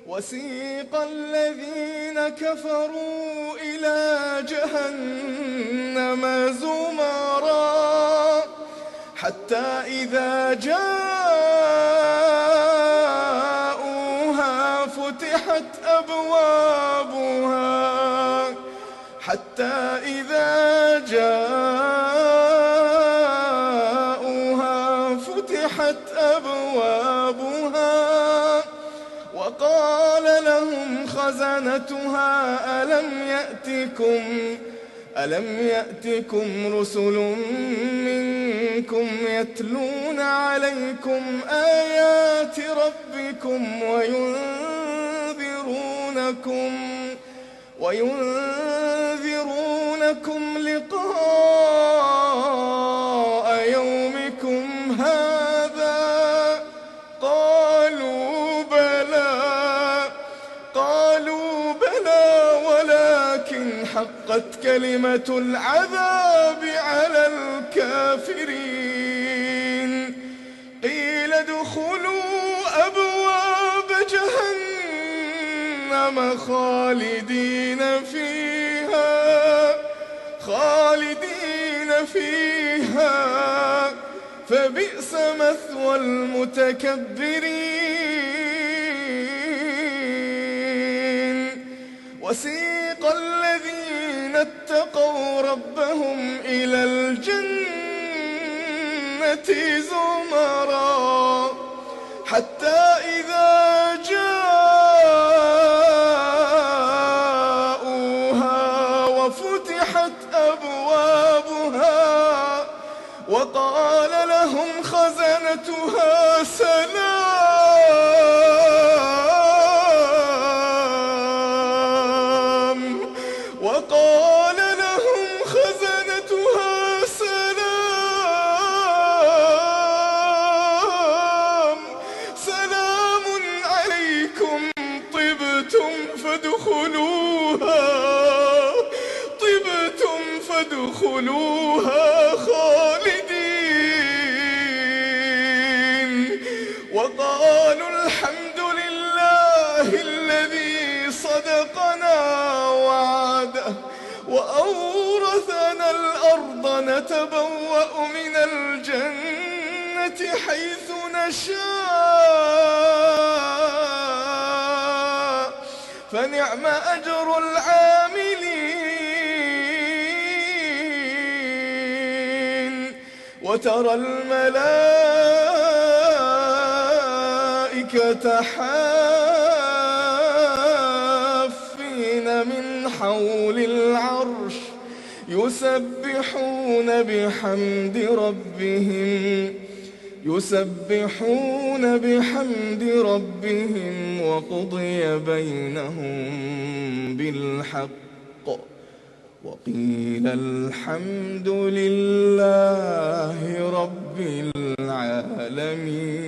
وسيق الذين كفروا إلى جهنم زمرا حتى إذا جاءوها فتحت أبوابها وقال لهم خزنتها ألم يأتكم رسل منكم يتلون عليكم آيات ربكم وينذرونكم لقاء يومكم هذا؟ قالوا بلى ولكن حقت كلمة العذاب على الكافرين. قيل ادخلوا أبواب جهنم خالدين فيها فبئس مثوى المتكبرين. وسيق الذين اتقوا ربهم إلى الجنة زمرا حتى إذا جاءوها وفتحت أبوابها وقال لهم خزنتها سلام عليكم طبتم فادخلوها خالدين. وقالوا الحمد لله الذي صدقنا وعده وأورثنا الأرض نتبوأ من الجنة حيث نشاء فنعم أجر العاملين. وترى الملائكة حافين من حول العرش يسبحون بحمد ربهم وقضي بينهم بالحق وقيل الحمد لله رب العالمين.